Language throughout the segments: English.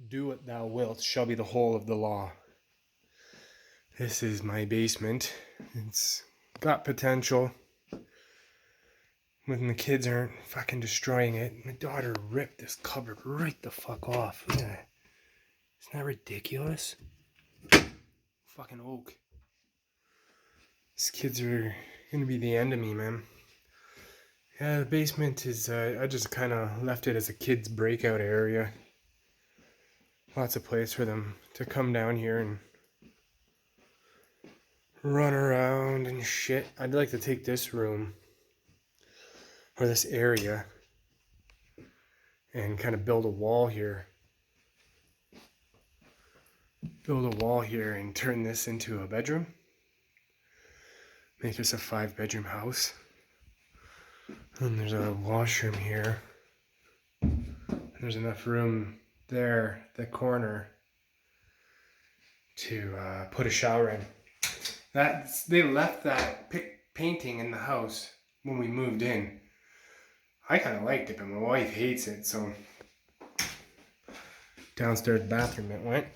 Do what thou wilt shall be the whole of the law. This is my basement. It's got potential when the kids aren't fucking destroying it. My daughter ripped this cupboard right the fuck off. Yeah. Isn't that ridiculous? Fucking oak. These kids are gonna be the end of me, man. Yeah, the basement is, I just kind of left it as a kid's breakout area. Lots of place for them to come down here and run around and shit. I'd like to take this room, or this area, and kind of build a wall here. Build a wall here and turn this into a bedroom. Make this a 5-bedroom house. And there's a washroom here. There's enough room there, the corner, to put a shower in. They left that painting in the house when we moved in. I kind of liked it, but my wife hates it, so downstairs bathroom it went.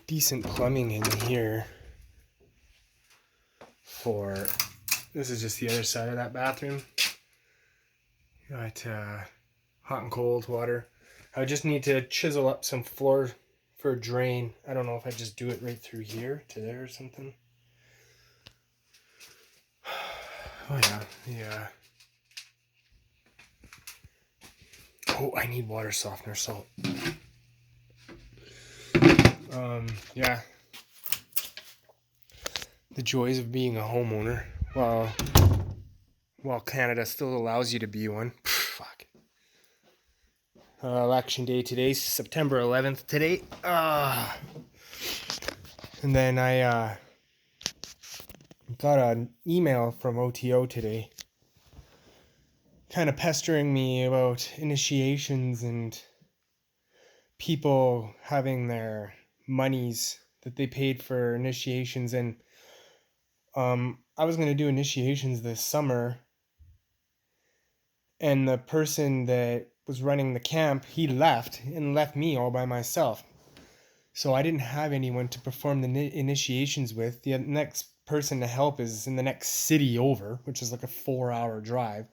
Decent plumbing in here for, this is just the other side of that bathroom. Got hot and cold water. I just need to chisel up some floor for a drain. I don't know if I just do it right through here to there or something. Oh yeah. Oh, I need water softener salt. Yeah. The joys of being a homeowner while Canada still allows you to be one. Fuck. Election day today, September 11th today. And then I got an email from OTO today, kind of pestering me about initiations and people having their monies that they paid for initiations. And I was going to do initiations this summer, and the person that was running the camp, he left and left me all by myself. So I didn't have anyone to perform the initiations with. The next person to help is in the next city over, which is like a 4-hour drive.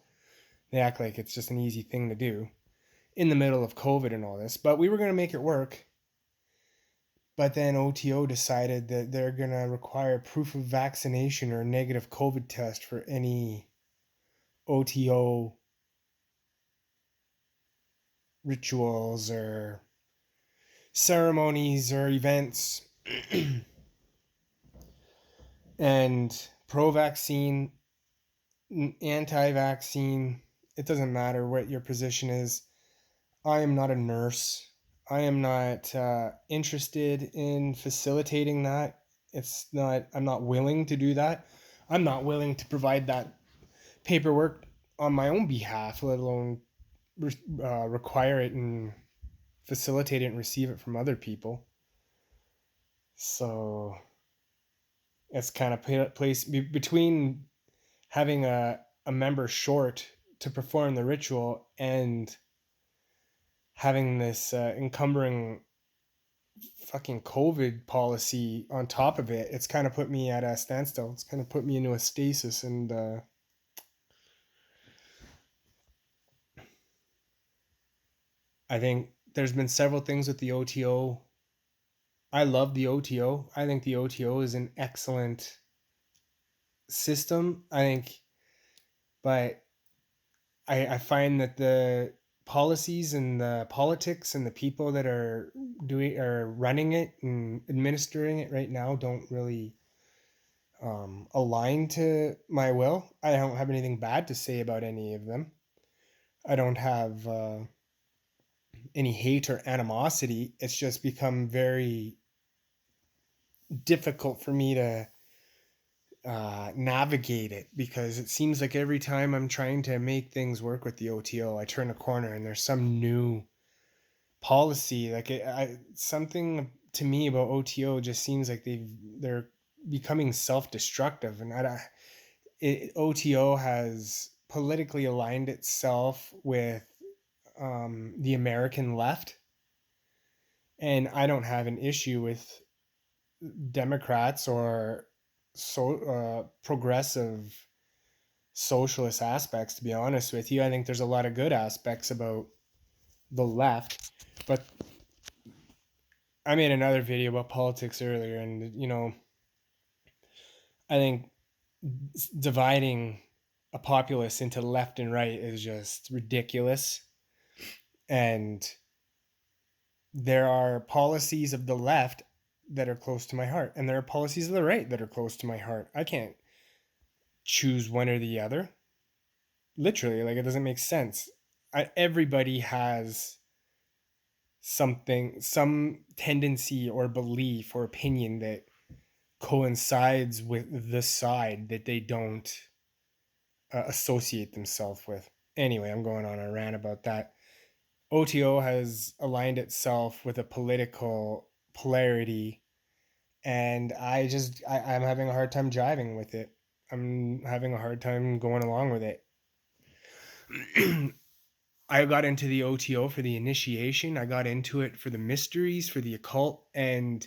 They act like it's just an easy thing to do in the middle of COVID and all this. But we were going to make it work. But then OTO decided that they're going to require proof of vaccination or a negative COVID test for any OTO rituals or ceremonies or events. And pro-vaccine, anti-vaccine, it doesn't matter what your position is. I am not a nurse. I am not interested in facilitating that. I'm not willing to do that. I'm not willing to provide that paperwork on my own behalf, let alone require it and facilitate it and receive it from other people. So it's kind of placed between having a member short to perform the ritual and having this encumbering fucking COVID policy on top of it. It's kind of put me at a standstill. It's kind of put me into a stasis, and I think there's been several things with the OTO. I love the OTO. I think the OTO is an excellent system. But I find that the policies and the politics and the people that are running it and administering it right now don't really align to my will. I don't have anything bad to say about any of them. I don't have any hate or animosity. It's just become very difficult for me to navigate it, because it seems like every time I'm trying to make things work with the OTO, I turn a corner and there's some new policy. Like something to me about OTO just seems like they're becoming self-destructive, and OTO has politically aligned itself with the American left, and I don't have an issue with Democrats or progressive socialist aspects. To be honest with you, I think there's a lot of good aspects about the left, but I made another video about politics earlier, and I think dividing a populace into left and right is just ridiculous. And there are policies of the left that are close to my heart, and there are policies of the right that are close to my heart. I can't choose one or the other. Literally, like, it doesn't make sense. Everybody has some tendency or belief or opinion that coincides with the side that they don't associate themselves with. Anyway, I'm going on a rant about that. OTO has aligned itself with a political polarity, and I'm having a hard time jiving with it. I'm having a hard time going along with it. I got into the OTO for the initiation. I got into it for the mysteries, for the occult, and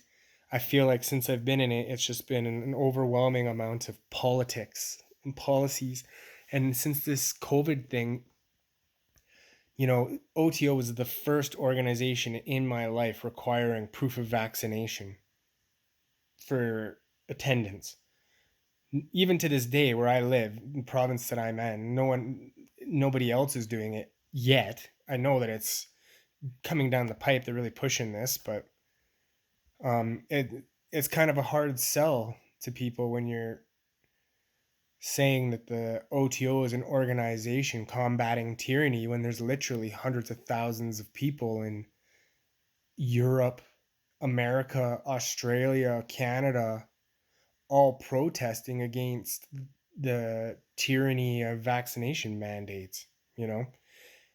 I feel like since I've been in it, it's just been an overwhelming amount of politics and policies. And since this COVID thing, OTO was the first organization in my life requiring proof of vaccination for attendance. Even to this day, where I live, the province that I'm in, nobody else is doing it yet. I know that it's coming down the pipe. They're really pushing this, but it's kind of a hard sell to people when you're saying that the OTO is an organization combating tyranny when there's literally hundreds of thousands of people in Europe, America, Australia, Canada, all protesting against the tyranny of vaccination mandates, you know?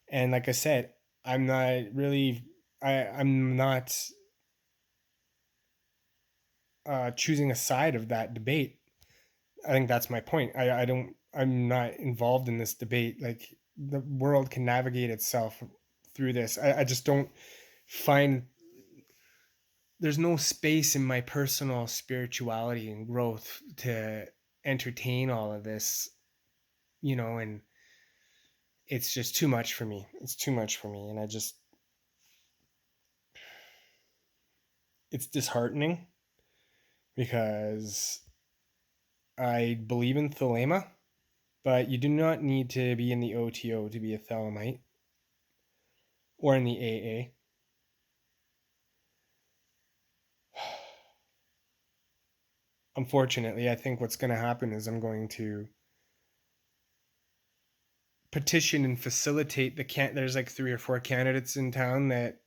And like I said, I'm not really, I'm not choosing a side of that debate. I think that's my point. I'm not involved in this debate. Like, the world can navigate itself through this. I just don't find there's no space in my personal spirituality and growth to entertain all of this, and it's just too much for me. It's too much for me. And it's disheartening because I believe in thelema, but you do not need to be in the OTO to be a thelemite or in the AA. Unfortunately, I think what's going to happen is I'm going to petition and facilitate there's like 3 or 4 candidates in town that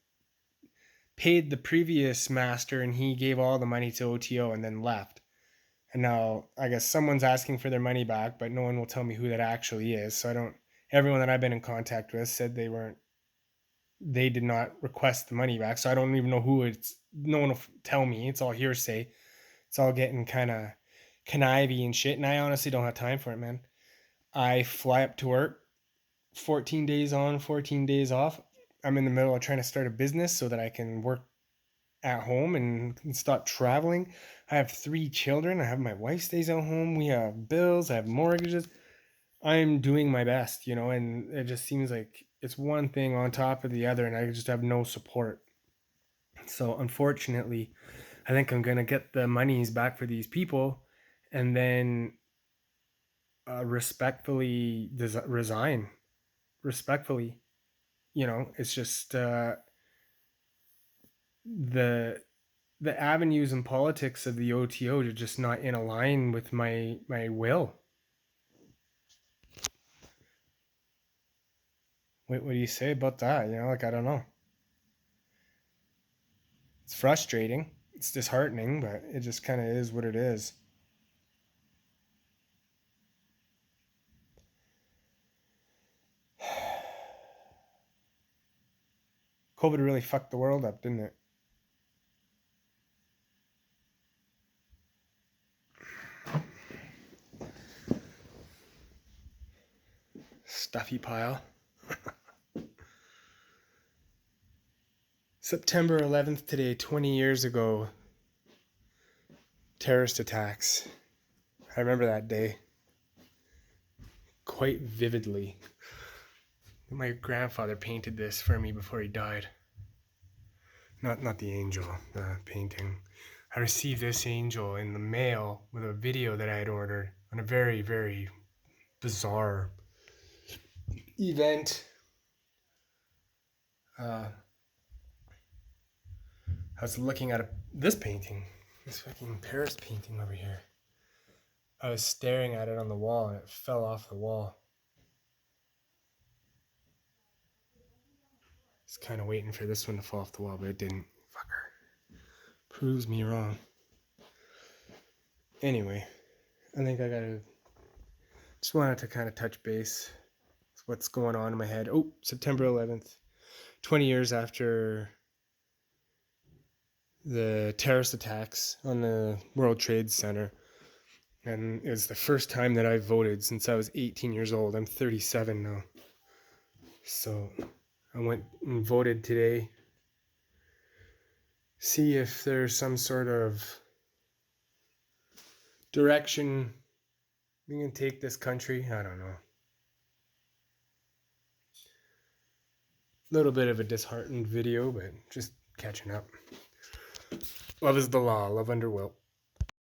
paid the previous master, and he gave all the money to OTO and then left. And now I guess someone's asking for their money back, but no one will tell me who that actually is. So everyone that I've been in contact with said they did not request the money back. So I don't even know who it's, no one will tell me. It's all hearsay. It's all getting kind of conniving and shit. And I honestly don't have time for it, man. I fly up to work 14 days on, 14 days off. I'm in the middle of trying to start a business so that I can work at home and stop traveling. I have 3 children. I have my wife stays at home. We have bills. I have mortgages. I'm doing my best, and it just seems like it's one thing on top of the other, and I just have no support. So unfortunately, I think I'm gonna get the monies back for these people, and then respectfully resign. Respectfully, it's just the avenues and politics of the OTO are just not in line with my will. What do you say about that? Like, I don't know. It's frustrating. It's disheartening, but it just kind of is what it is. COVID really fucked the world up, didn't it? Stuffy pile. September 11th today, 20 years ago, terrorist attacks. I remember that day quite vividly. My grandfather painted this for me before he died. Not the angel, the painting. I received this angel in the mail with a video that I had ordered on a very, very bizarre event. I was looking at this painting, this fucking Paris painting over here. I was staring at it on the wall and it fell off the wall. Just kind of waiting for this one to fall off the wall, but it didn't. Fucker. Proves me wrong. Anyway, I think just wanted to kind of touch base with what's going on in my head. Oh, September 11th, 20 years after the terrorist attacks on the World Trade Center. And it was the first time that I voted since I was 18 years old. I'm 37 now. So I went and voted today. See if there's some sort of direction we can take this country. I don't know. A little bit of a disheartened video, but just catching up. Love is the law. Love under will.